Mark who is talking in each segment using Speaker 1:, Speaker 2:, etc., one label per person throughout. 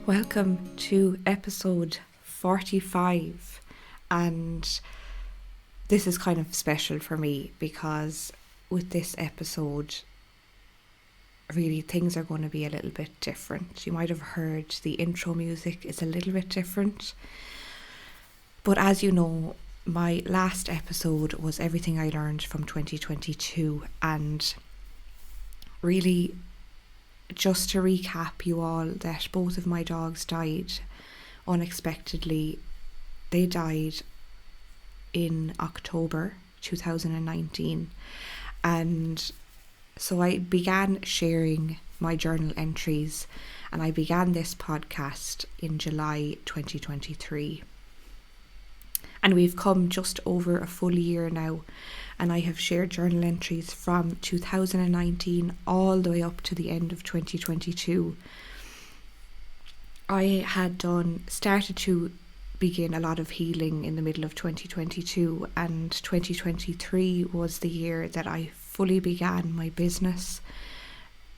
Speaker 1: Welcome to episode 45, and this is kind of special for me because with this episode really things are going to be a little bit different. You might have heard the intro music is a little bit different, but as you know, my last episode was everything I learned from 2022, and really just to recap you all that both of my dogs died unexpectedly. They died in October 2019, and so I began sharing my journal entries, and I began this podcast in July 2023. And we've come just over a full year now, and I have shared journal entries from 2019 all the way up to the end of 2022. I had started to begin a lot of healing in the middle of 2022, and 2023 was the year that I fully began my business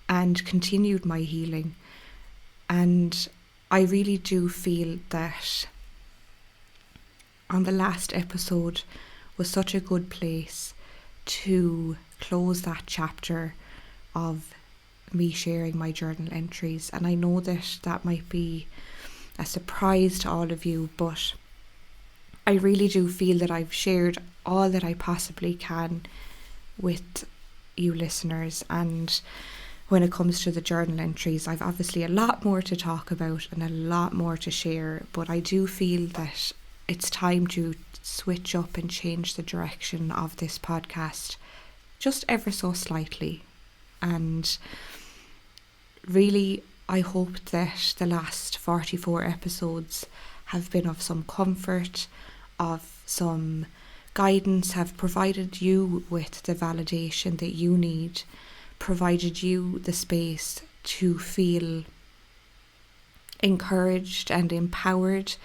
Speaker 1: and continued my healing. And I really do feel that on the last episode was such a good place to close that chapter of me sharing my journal entries. And I know that might be a surprise to all of you, but I really do feel that I've shared all that I possibly can with you listeners. And when it comes to the journal entries, I've obviously a lot more to talk about and a lot more to share, but I do feel that it's time to switch up and change the direction of this podcast just ever so slightly. And really, I hope that the last 44 episodes have been of some comfort, of some guidance, have provided you with the validation that you need, provided you the space to feel encouraged and empowered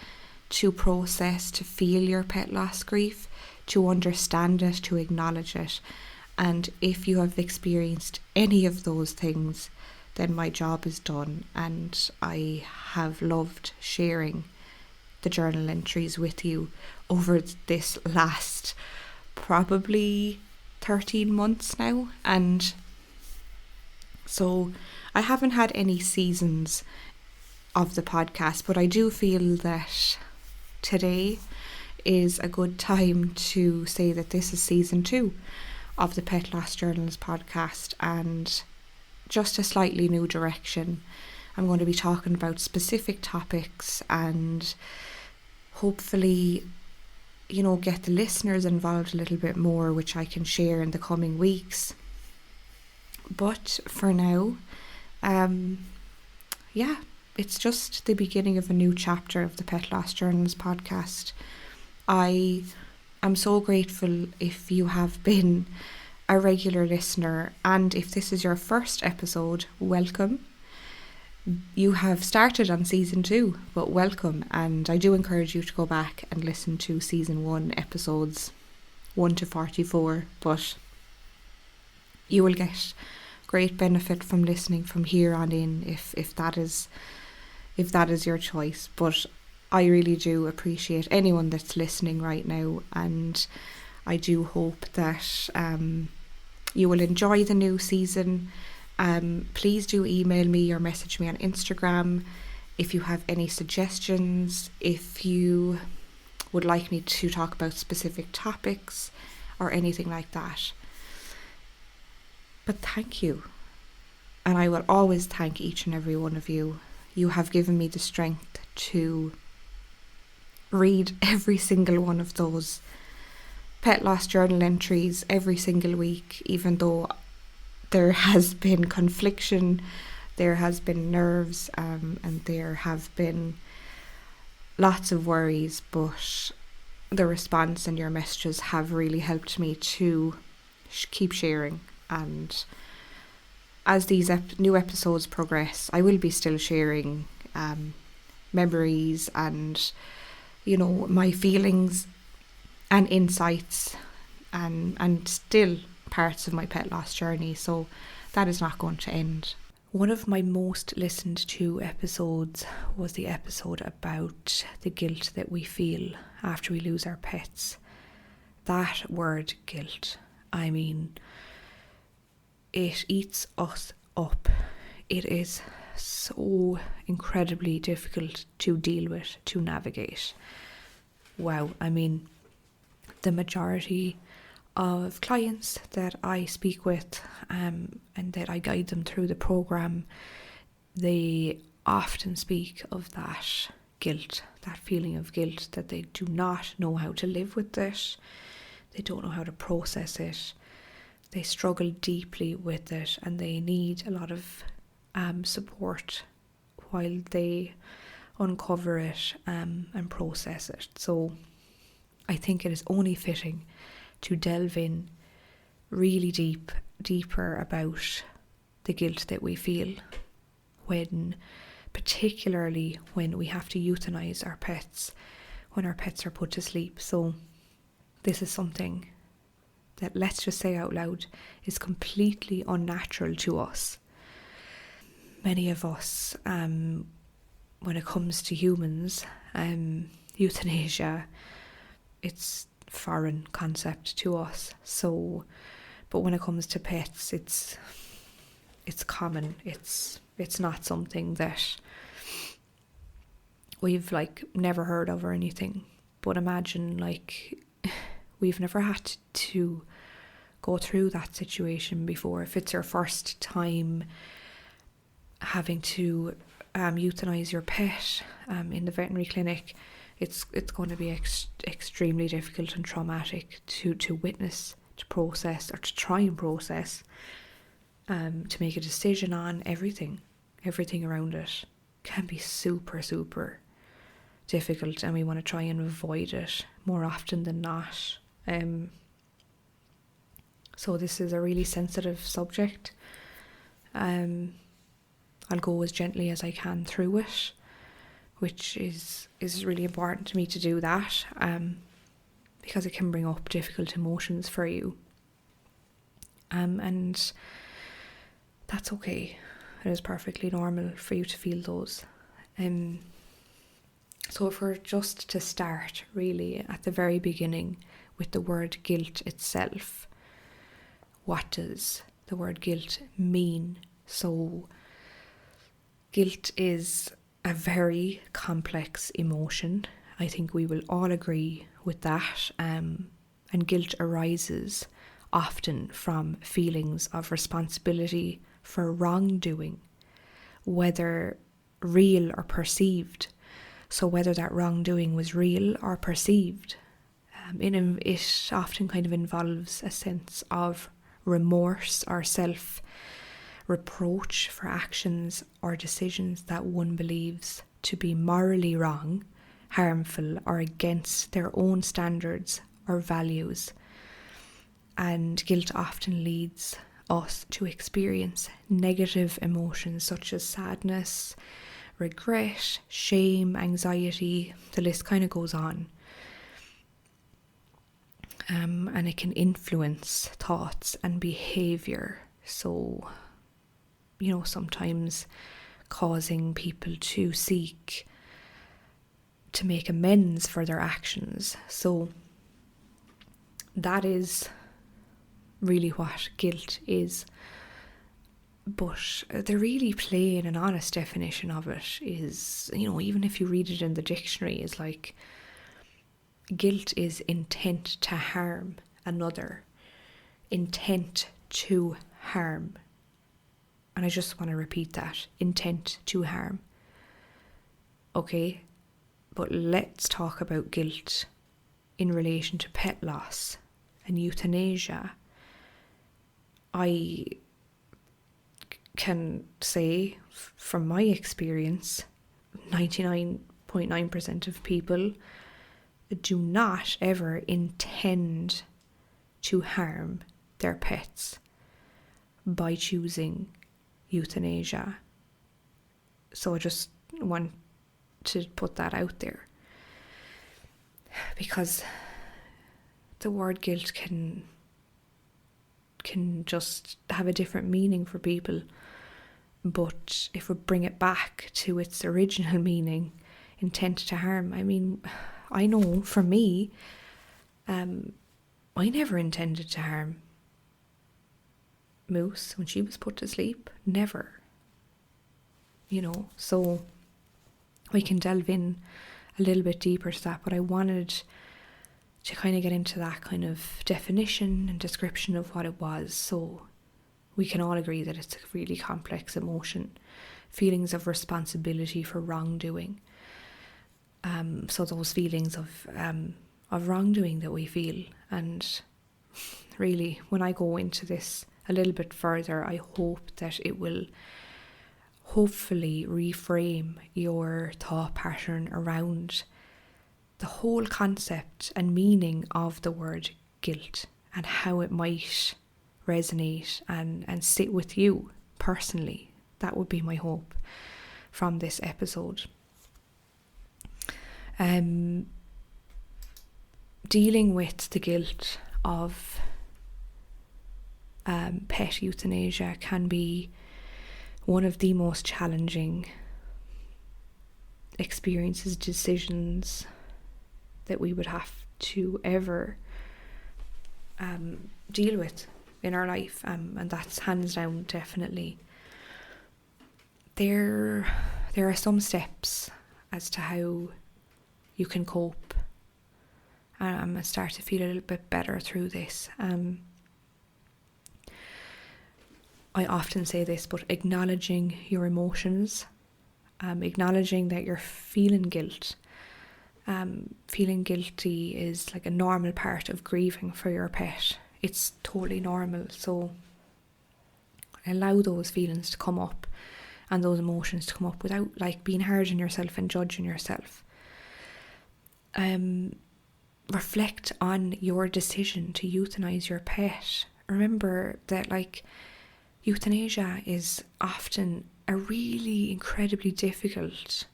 Speaker 1: to process, to feel your pet loss grief, to understand it, to acknowledge it. And if you have experienced any of those things, then my job is done, and I have loved sharing the journal entries with you over this last probably 13 months now. And so I haven't had any seasons of the podcast, but I do feel that today is a good time to say that this is season 2 of the Pet Loss Journals podcast, and just a slightly new direction. I'm going to be talking about specific topics and hopefully, get the listeners involved a little bit more, which I can share in the coming weeks. But for now, it's just the beginning of a new chapter of the Pet Loss Journals podcast. I am so grateful if you have been a regular listener, and if this is your first episode, welcome. You have started on season 2, but welcome, and I do encourage you to go back and listen to season 1 episodes 1 to 44, but you will get great benefit from listening from here on in if that is your choice. But I really do appreciate anyone that's listening right now, and I do hope that you will enjoy the new season. Please do email me or message me on Instagram if you have any suggestions, if you would like me to talk about specific topics or anything like that. But thank you, and I will always thank each and every one of you. You have given me the strength to read every single one of those pet loss journal entries every single week, even though there has been confliction, there has been nerves, and there have been lots of worries, but the response and your messages have really helped me to keep sharing. And as these new episodes progress, I will be still sharing memories and my feelings and insights and still parts of my pet loss journey, so that is not going to end. One of my most listened to episodes was the episode about the guilt that we feel after we lose our pets. That word guilt, I mean, it eats us up. It is so incredibly difficult to deal with, to navigate. Wow, I mean, the majority of clients that I speak with and that I guide them through the program, they often speak of that guilt, that feeling of guilt, that they do not know how to live with it, they don't know how to process it, they struggle deeply with it, and they need a lot of support while they uncover it and process it. So I think it is only fitting to delve in really deeper about the guilt that we feel particularly when we have to euthanize our pets, when our pets are put to sleep. So this is something that, let's just say out loud, is completely unnatural to us. Many of us, when it comes to humans, euthanasia, it's foreign concept to us. So, but when it comes to pets, it's common. It's not something that we've never heard of or anything. But imagine we've never had to go through that situation before. If it's your first time having to euthanize your pet in the veterinary clinic, it's going to be extremely difficult and traumatic to witness, to process, or to try and process, to make a decision on everything around it can be super, super difficult, and we want to try and avoid it more often than not. So this is a really sensitive subject. I'll go as gently as I can through it, which is really important to me to do that, because it can bring up difficult emotions for you. And that's okay. It is perfectly normal for you to feel those. So if we're just to start really at the very beginning with the word guilt itself, what does the word guilt mean? So guilt is a very complex emotion. I think we will all agree with that. And guilt arises often from feelings of responsibility for wrongdoing, whether real or perceived. So whether that wrongdoing was real or perceived, it often kind of involves a sense of remorse or self-reproach for actions or decisions that one believes to be morally wrong, harmful, or against their own standards or values. And guilt often leads us to experience negative emotions such as sadness, regret, shame, anxiety. The list kind of goes on. And it can influence thoughts and behaviour. So, sometimes causing people to seek to make amends for their actions. So that is really what guilt is. But the really plain and honest definition of it is, even if you read it in the dictionary, is guilt is intent to harm another. Intent to harm. And I just want to repeat that. Intent to harm. Okay, but let's talk about guilt in relation to pet loss and euthanasia. I can say from my experience, 99.9% of people do not ever intend to harm their pets by choosing euthanasia. So I just want to put that out there, because the word guilt can just have a different meaning for people. But if we bring it back to its original meaning, intent to harm, I mean, I know for me, I never intended to harm Moose when she was put to sleep. Never. So we can delve in a little bit deeper to that, but I wanted to kind of get into that kind of definition and description of what it was, so we can all agree that it's a really complex emotion, feelings of responsibility for wrongdoing. So those feelings of wrongdoing that we feel, and really, when I go into this a little bit further, I hope that it will hopefully reframe your thought pattern around the whole concept and meaning of the word guilt and how it might resonate and sit with you personally. That would be my hope from this episode. Dealing with the guilt of pet euthanasia can be one of the most challenging experiences, decisions that we would have to ever deal with in our life, and that's hands down definitely. There are some steps as to how you can cope, and I'm going to start to feel a little bit better through this. I often say this, but acknowledging your emotions, acknowledging that you're feeling guilt. Feeling guilty is like a normal part of grieving for your pet. It's totally normal, so allow those feelings to come up and those emotions to come up without being hard on yourself and judging yourself. Reflect on your decision to euthanize your pet. Remember that euthanasia is often a really incredibly difficult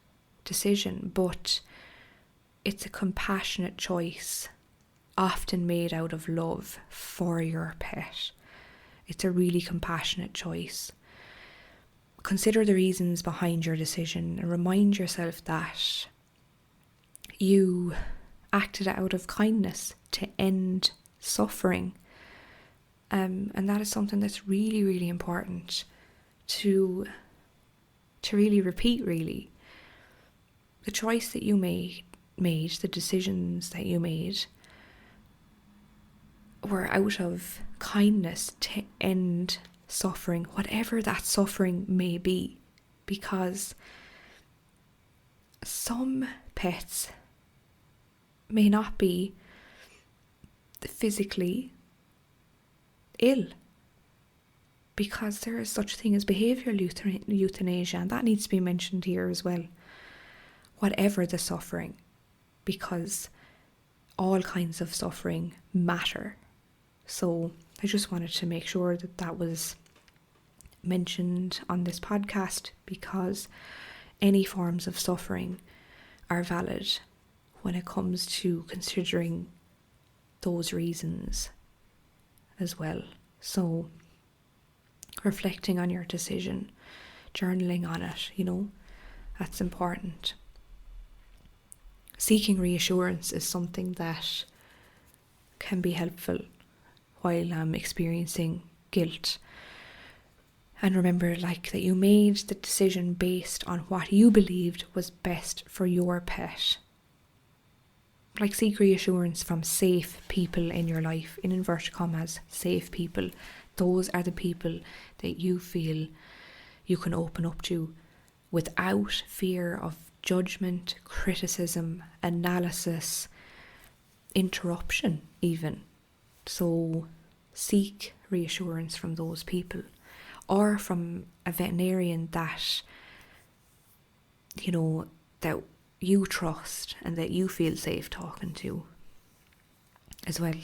Speaker 1: decision, but it's a compassionate choice, often made out of love for your pet. It's a really compassionate choice. Consider the reasons behind your decision and remind yourself that you acted out of kindness to end suffering. And that is something that's really, really important to really repeat, really. The choice that you made, the decisions that you made, were out of kindness to end suffering, whatever that suffering may be. Because some pets may not be physically ill, because there is such a thing as behavioural euthanasia, and that needs to be mentioned here as well. Whatever the suffering, because all kinds of suffering matter. So I just wanted to make sure that that was mentioned on this podcast, because any forms of suffering are valid when it comes to considering those reasons as well. So reflecting on your decision, journaling on it, that's important. Seeking reassurance is something that can be helpful while I'm experiencing guilt. And remember, that you made the decision based on what you believed was best for your pet. Seek reassurance from safe people in your life, in inverted commas, safe people. Those are the people that you feel you can open up to without fear of judgment, criticism, analysis, interruption even. So seek reassurance from those people, or from a veterinarian that that you trust and that you feel safe talking to as well.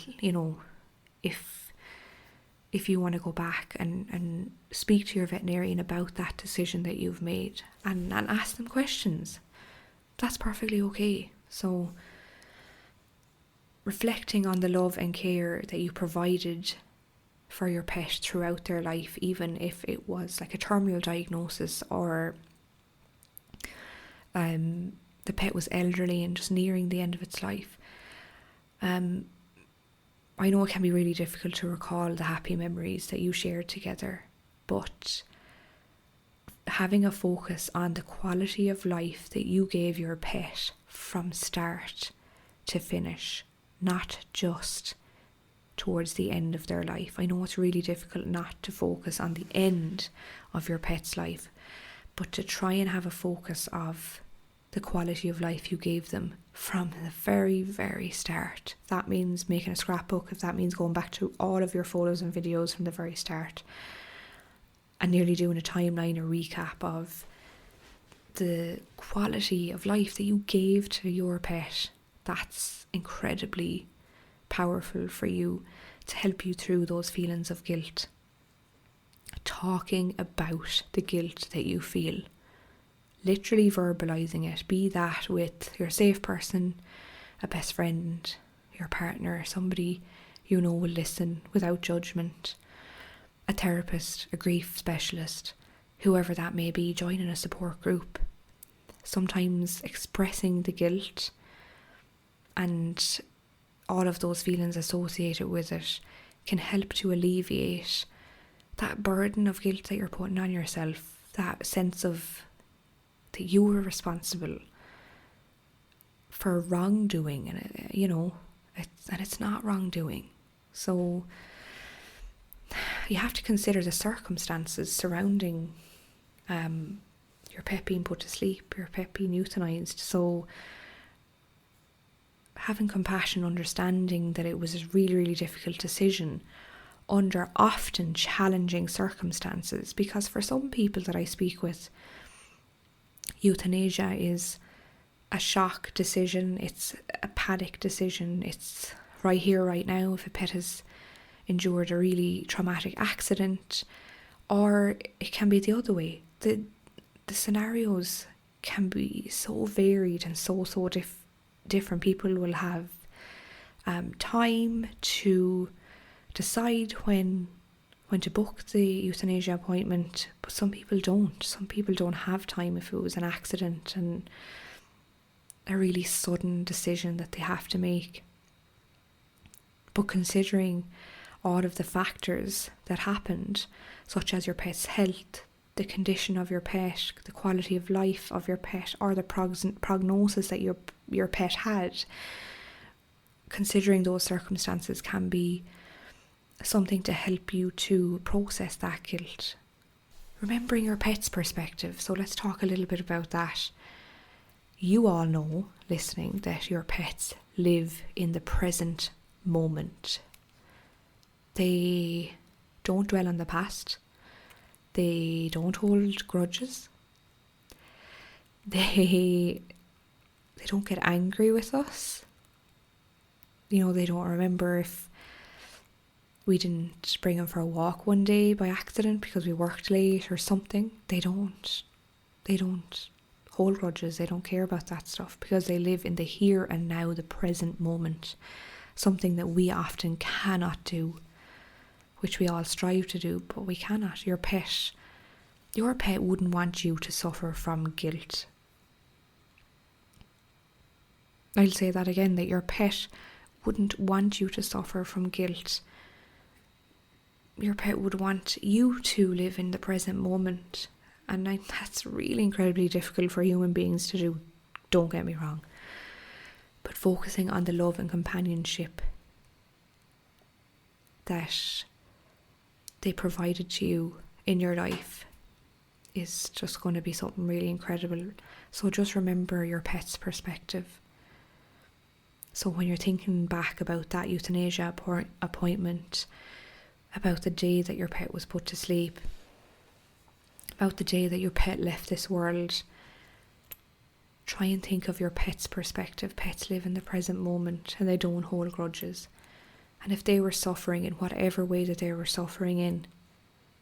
Speaker 1: If you want to go back and speak to your veterinarian about that decision that you've made and ask them questions, that's perfectly okay. So reflecting on the love and care that you provided for your pet throughout their life, even if it was like a terminal diagnosis, or the pet was elderly and just nearing the end of its life. I know it can be really difficult to recall the happy memories that you shared together, but having a focus on the quality of life that you gave your pet from start to finish, not just towards the end of their life. I know it's really difficult not to focus on the end of your pet's life, but to try and have a focus of the quality of life you gave them from the very, very start. If that means making a scrapbook, if that means going back to all of your photos and videos from the very start and nearly doing a timeline or recap of the quality of life that you gave to your pet, that's incredibly powerful for you to help you through those feelings of guilt. Talking about the guilt that you feel, literally verbalizing it, be that with your safe person, a best friend, your partner, somebody you know will listen without judgment, a therapist, a grief specialist, whoever that may be, joining a support group. Sometimes expressing the guilt and all of those feelings associated with it can help to alleviate that burden of guilt that you're putting on yourself, that sense of that you were responsible for wrongdoing, and it's not wrongdoing. So you have to consider the circumstances surrounding your pet being put to sleep, your pet being euthanized. So having compassion, understanding that it was a really, really difficult decision under often challenging circumstances, because for some people that I speak with, euthanasia is a shock decision, it's a panic decision, it's right here, right now. If a pet has endured a really traumatic accident, or it can be the other way. The scenarios can be so varied and so different. People will have time to decide when to book the euthanasia appointment, but some people don't. Some people don't have time if it was an accident and a really sudden decision that they have to make. But considering all of the factors that happened, such as your pet's health, the condition of your pet, the quality of life of your pet, or the prognosis that your pet had, considering those circumstances can be something to help you to process that guilt. Remembering your pet's perspective. So let's talk a little bit about that. You all know, listening, that your pets live in the present moment. They don't dwell on the past. They don't hold grudges. They don't get angry with us. They don't remember if we didn't bring them for a walk one day by accident because we worked late or something. They don't hold grudges. They don't care about that stuff because they live in the here and now, the present moment. Something that we often cannot do, which we all strive to do, but we cannot. Your pet wouldn't want you to suffer from guilt. I'll say that again, that your pet wouldn't want you to suffer from guilt. Your pet would want you to live in the present moment. And that's really incredibly difficult for human beings to do, don't get me wrong. But focusing on the love and companionship that they provided to you in your life is just going to be something really incredible. So just remember your pet's perspective. So when you're thinking back about that euthanasia appointment, about the day that your pet was put to sleep, about the day that your pet left this world, try and think of your pet's perspective. Pets live in the present moment and they don't hold grudges. And if they were suffering in whatever way that they were suffering in,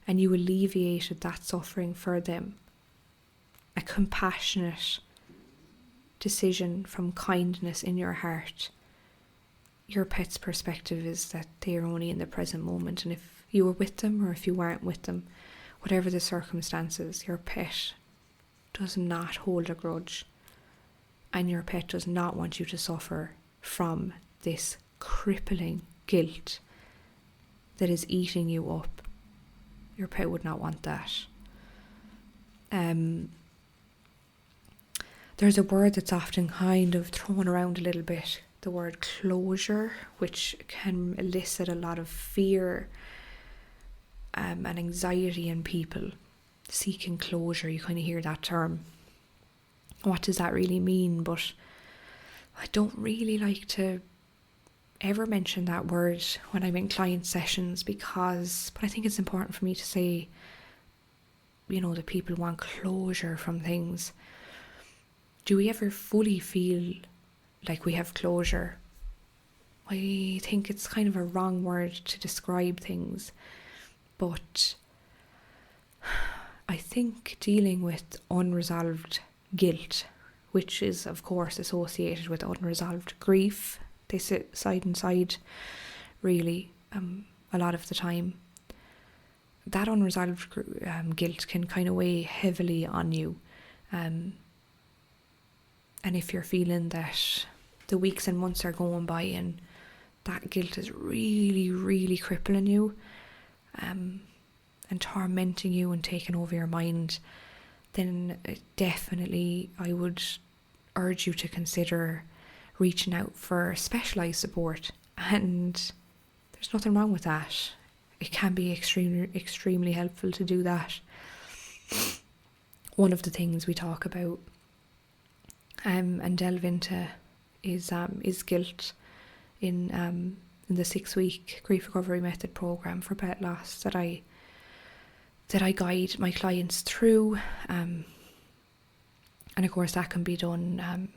Speaker 1: and you alleviated that suffering for them, a compassionate decision from kindness in your heart, your pet's perspective is that they are only in the present moment, and if you were with them or if you weren't with them, whatever the circumstances, your pet does not hold a grudge, and your pet does not want you to suffer from this crippling guilt that is eating you up. Your pet would not want that. There's a word that's often kind of thrown around a little bit, the word closure, which can elicit a lot of fear and anxiety in people. Seeking closure, you kind of hear that term. What does that really mean? But I don't really like to ever mention that word when I'm in client sessions, but I think it's important for me to say, that people want closure from things. Do we ever fully feel like we have closure? I think it's kind of a wrong word to describe things, but I think dealing with unresolved guilt, which is of course associated with unresolved grief, they sit side and side really a lot of the time. That unresolved guilt can kind of weigh heavily on you, and if you're feeling that the weeks and months are going by and that guilt is really, really crippling you and tormenting you and taking over your mind, then definitely I would urge you to consider reaching out for specialised support. And there's nothing wrong with that. It can be extremely helpful to do that. One of the things we talk about and delve into is guilt in the 6-week grief recovery method program for pet loss that I guide my clients through, and of course that can be done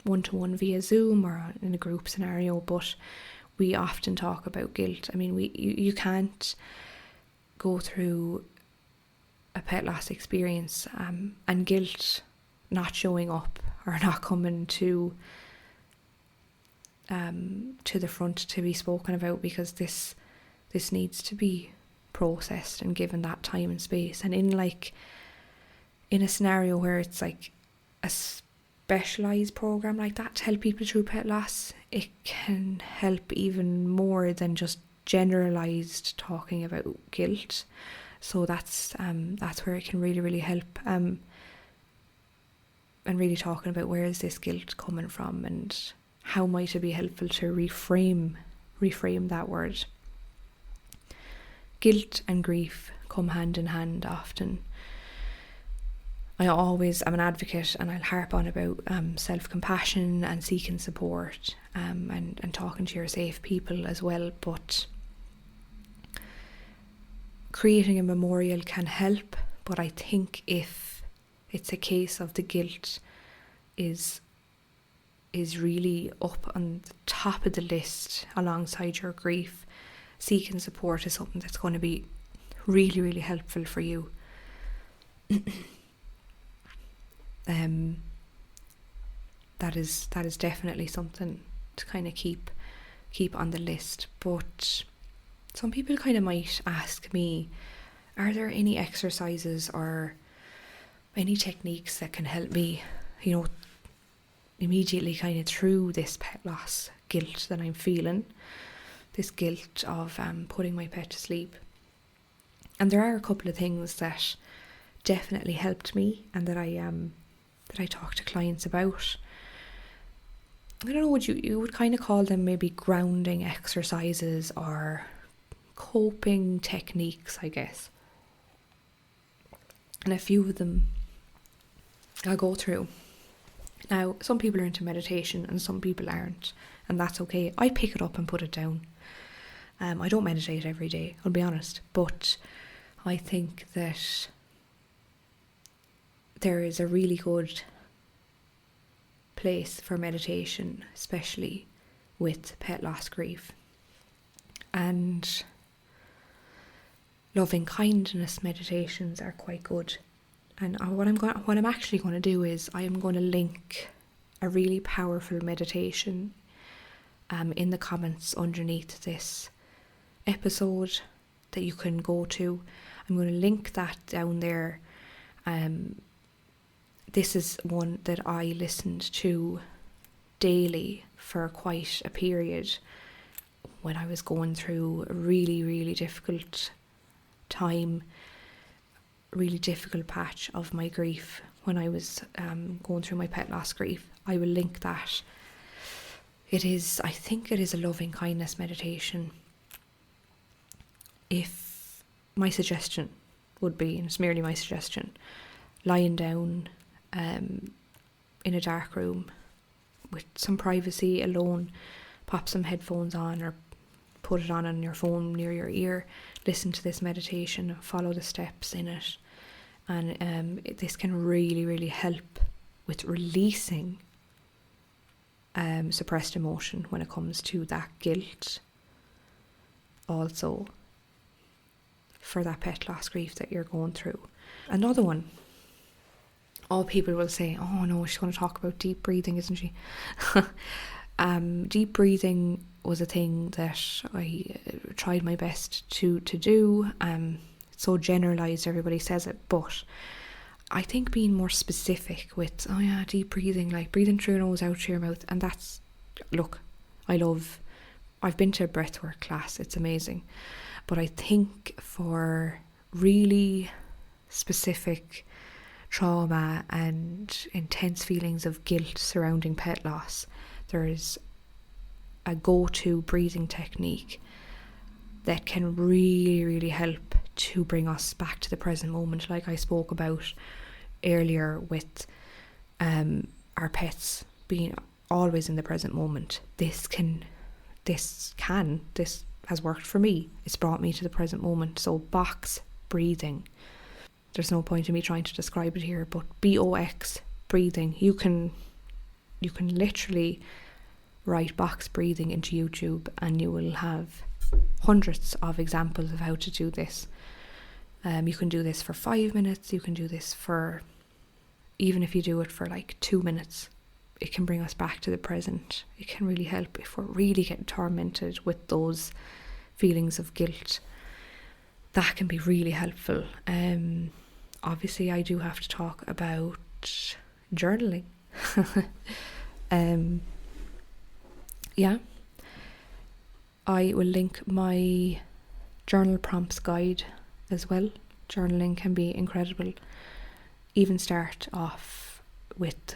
Speaker 1: one-to-one via Zoom or in a group scenario, but we often talk about guilt. I mean, you can't go through a pet loss experience and guilt not showing up or not coming to the front to be spoken about, because this needs to be processed and given that time and space. And in a scenario where it's like a specialised program like that to help people through pet loss, it can help even more than just generalised talking about guilt. So that's where it can really, really help, and really talking about where is this guilt coming from and how might it be helpful to reframe that word. Guilt and grief come hand in hand often. I always am an advocate, and I'll harp on about self-compassion and seeking support, and talking to your safe people as well, but creating a memorial can help. But I think if it's a case of the guilt is really up on the top of the list alongside your grief, seeking support is something that's going to be really, really helpful for you. That is definitely something to kind of keep on the list. But some people kind of might ask me, are there any exercises or any techniques that can help me, immediately kind of through this pet loss guilt that I'm feeling, this guilt of putting my pet to sleep? And there are a couple of things that definitely helped me and that I talk to clients about. I don't know, you would kind of call them maybe grounding exercises or coping techniques, I guess. And a few of them I'll go through. Now, some people are into meditation and some people aren't, and that's okay. I pick it up and put it down. I don't meditate every day, I'll be honest, but I think that there is a really good place for meditation, especially with pet loss grief. And loving kindness meditations are quite good. And what I'm actually going to do is I am going to link a really powerful meditation in the comments underneath this episode that you can go to. I'm going to link that down there. This is one that I listened to daily for quite a period when I was going through a really, really difficult time, really difficult patch of my grief when I was going through my pet loss grief. I will link that. I think it is a loving kindness meditation. If my suggestion would be, and it's merely my suggestion, lying down in a dark room with some privacy, alone, pop some headphones on or put it on your phone near your ear, listen to this meditation, follow the steps in it, and this can really, really help with releasing suppressed emotion when it comes to that guilt, also for that pet loss grief that you're going through. Another one, all people will say, oh no, she's going to talk about deep breathing, isn't she? Deep breathing was a thing that I tried my best to do. It's so generalised, everybody says it, but I think being more specific with, deep breathing, like breathing through your nose, out through your mouth, and that's, look, I've been to a breathwork class, it's amazing, but I think for really specific trauma and intense feelings of guilt surrounding pet loss, there's a go-to breathing technique that can really, really help to bring us back to the present moment, like I spoke about earlier with our pets being always in the present moment. This has worked for me. It's brought me to the present moment. So box breathing. There's no point in me trying to describe it here, but BOX breathing. You can literally write box breathing into YouTube and you will have hundreds of examples of how to do this. You can do this for 5 minutes. You can do this for, even if you do it for like 2 minutes, it can bring us back to the present. It can really help if we're really getting tormented with those feelings of guilt. That can be really helpful. Obviously, I do have to talk about journaling. I will link my journal prompts guide as well. Journaling can be incredible. Even start off with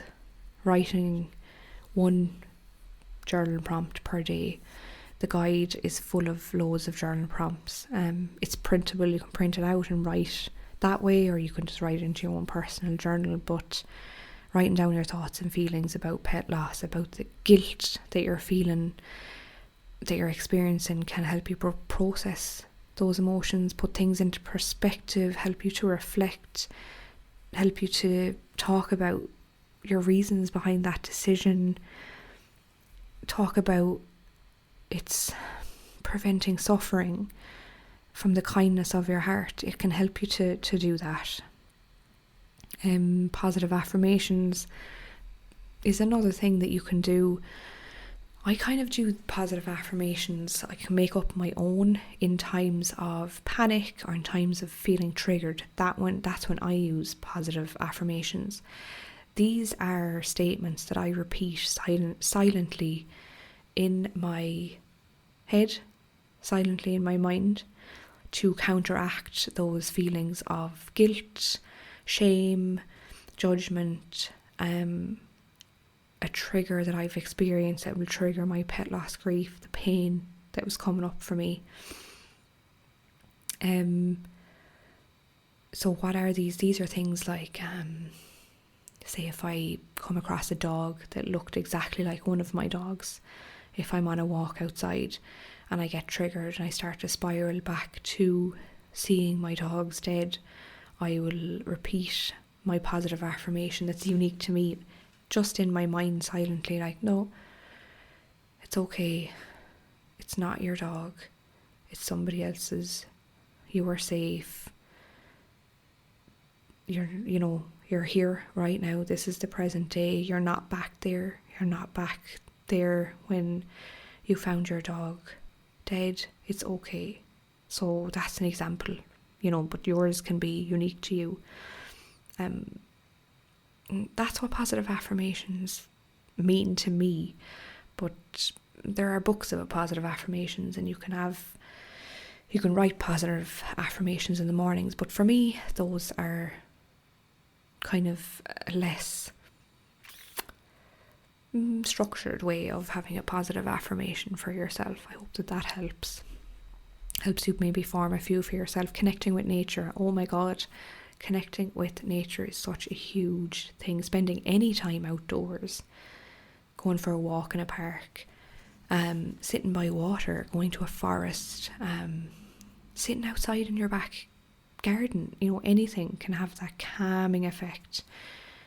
Speaker 1: writing one journal prompt per day. The guide is full of loads of journal prompts. It's printable, you can print it out and write that way, or you can just write it into your own personal journal. But writing down your thoughts and feelings about pet loss, about the guilt that you're feeling, that you're experiencing, can help you process those emotions, put things into perspective, help you to reflect, help you to talk about your reasons behind that decision, talk about it's preventing suffering from the kindness of your heart. It can help you to do that. Positive affirmations is another thing that you can do. I kind of do positive affirmations. I can make up my own in times of panic or in times of feeling triggered. That's when I use positive affirmations. These are statements that I repeat silently in my head, silently in my mind, to counteract those feelings of guilt, shame, judgment, a trigger that I've experienced that will trigger my pet loss grief, the pain that was coming up for me. So what are these? These are things like, say if I come across a dog that looked exactly like one of my dogs, if I'm on a walk outside and I get triggered and I start to spiral back to seeing my dogs dead, I will repeat my positive affirmation that's unique to me, just in my mind silently, like, no, it's okay, it's not your dog, it's somebody else's, you are safe, you're here right now, this is the present day, you're not back there when you found your dog dead, it's okay. So that's an example, but yours can be unique to you. That's what positive affirmations mean to me. But there are books about positive affirmations, and you can write positive affirmations in the mornings. But for me, those are kind of a less structured way of having a positive affirmation for yourself. I hope that helps you maybe form a few for yourself. Connecting with nature, oh my god, connecting with nature is such a huge thing. Spending any time outdoors, going for a walk in a park, sitting by water, going to a forest, sitting outside in your back garden, anything can have that calming effect,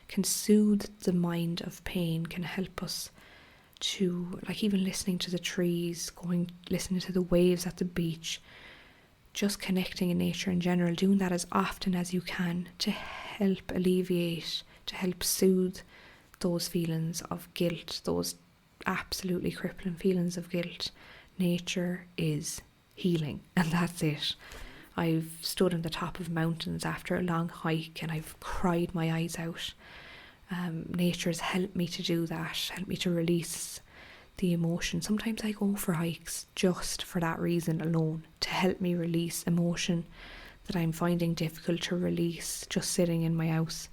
Speaker 1: can soothe the mind of pain, can help us to, like, even listening to the trees, listening to the waves at the beach, just connecting in nature in general, doing that as often as you can to help alleviate, to help soothe those feelings of guilt, those absolutely crippling feelings of guilt. Nature is healing, and that's it. I've stood on the top of mountains after a long hike and I've cried my eyes out. Nature's helped me to do that, helped me to release the emotion. Sometimes I go for hikes just for that reason alone, to help me release emotion that I'm finding difficult to release just sitting in my house.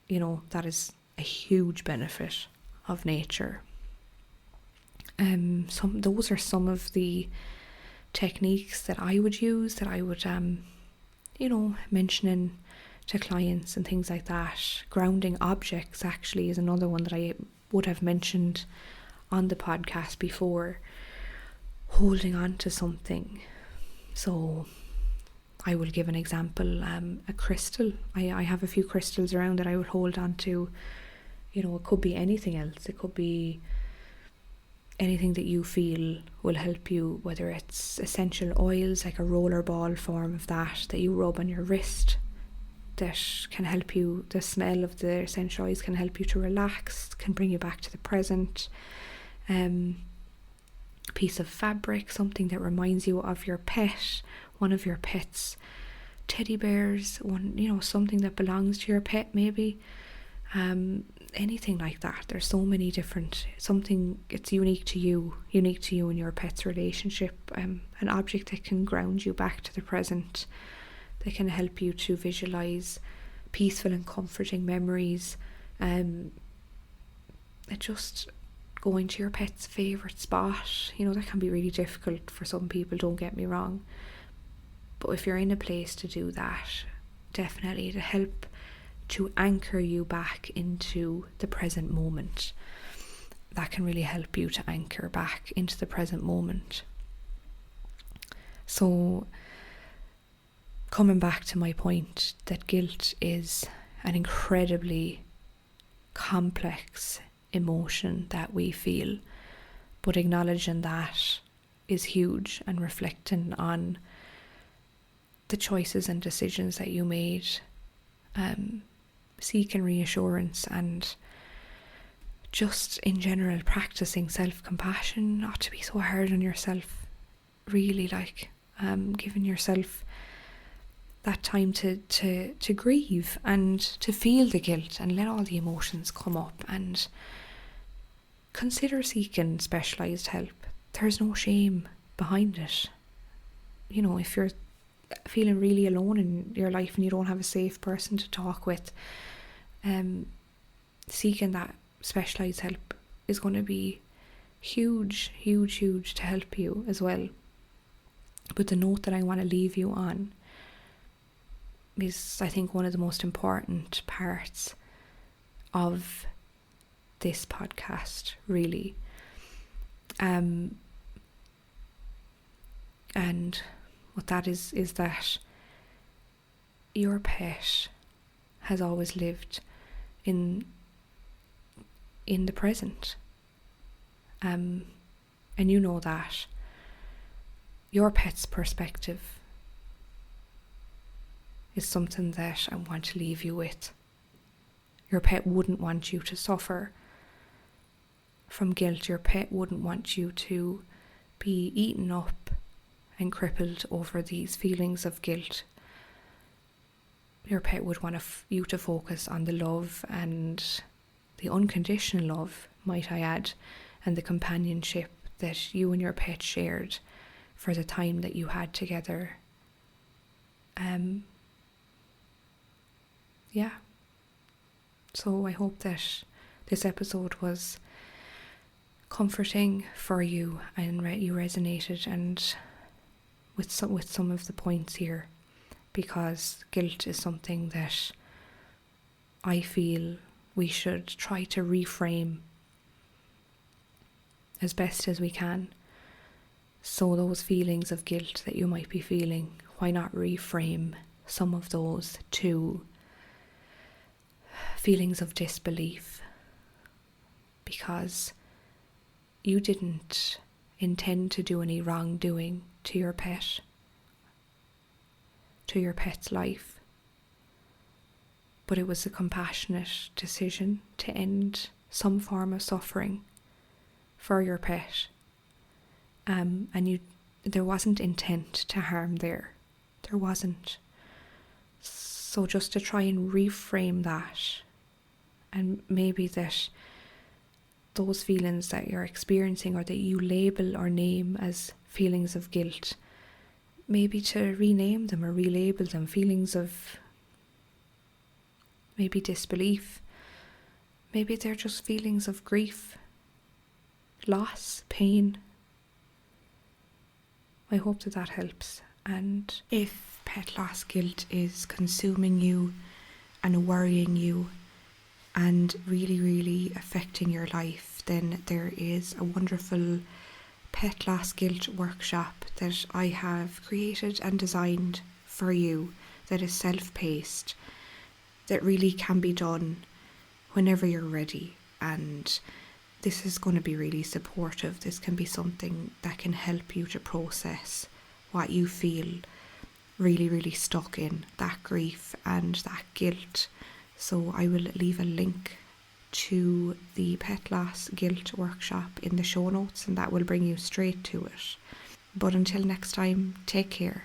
Speaker 1: That is a huge benefit of nature. Those are some of the techniques that I would use, that I would mentioning to clients and things like that. Grounding objects actually is another one that I would have mentioned on the podcast before. Holding on to something. So I will give an example. A crystal. I have a few crystals around that I would hold on to. It could be anything else. It could be anything that you feel will help you, whether it's essential oils, like a roller ball form of that you rub on your wrist, that can help you. The smell of the essential oils can help you to relax, can bring you back to the present. Piece of fabric, something that reminds you of your pet, one of your pets, teddy bears, something that belongs to your pet maybe. Anything like that. There's so many different, something it's unique to you and your pet's relationship. An object that can ground you back to the present, that can help you to visualize peaceful and comforting memories. Just going to your pet's favourite spot, that can be really difficult for some people, don't get me wrong, but if you're in a place to do that, definitely to help to anchor you back into the present moment, that can really help you to anchor back into the present moment. So coming back to my point that guilt is an incredibly complex emotion that we feel, but acknowledging that is huge, and reflecting on the choices and decisions that you made, seeking reassurance, and just in general practicing self-compassion, not to be so hard on yourself, really, giving yourself that time to grieve and to feel the guilt and let all the emotions come up, and consider seeking specialised help. There's no shame behind it. If you're feeling really alone in your life and you don't have a safe person to talk with, seeking that specialised help is going to be huge to help you as well. But the note that I want to leave you on is, I think, one of the most important parts of this podcast, really. And what that is that your pet has always lived in the present. And that your pet's perspective is something that I want to leave you with. Your pet wouldn't want you to suffer. from guilt. Your pet wouldn't want you to be eaten up and crippled over these feelings of guilt. Your pet would want you to focus on the love and the unconditional love, might I add, and the companionship that you and your pet shared for the time that you had together. Yeah. So I hope that this episode was comforting for you and you resonated and with some of the points here, because guilt is something that I feel we should try to reframe as best as we can. So those feelings of guilt that you might be feeling, why not reframe some of those to feelings of disbelief? Because you didn't intend to do any wrongdoing to your pet, to your pet's life, but it was a compassionate decision to end some form of suffering for your pet. And there wasn't intent to harm there. There wasn't. So just to try and reframe that, and maybe that those feelings that you're experiencing or that you label or name as feelings of guilt, maybe to rename them or relabel them feelings of maybe disbelief. Maybe they're just feelings of grief, loss, pain. I hope that helps. And if pet loss guilt is consuming you and worrying you and really, really affecting your life, then there is a wonderful pet loss guilt workshop that I have created and designed for you, that is self-paced, that really can be done whenever you're ready. And this is going to be really supportive. This can be something that can help you to process what you feel really, really stuck in, that grief and that guilt. So I will leave a link to the pet loss guilt workshop in the show notes, and that will bring you straight to it. But until next time, take care.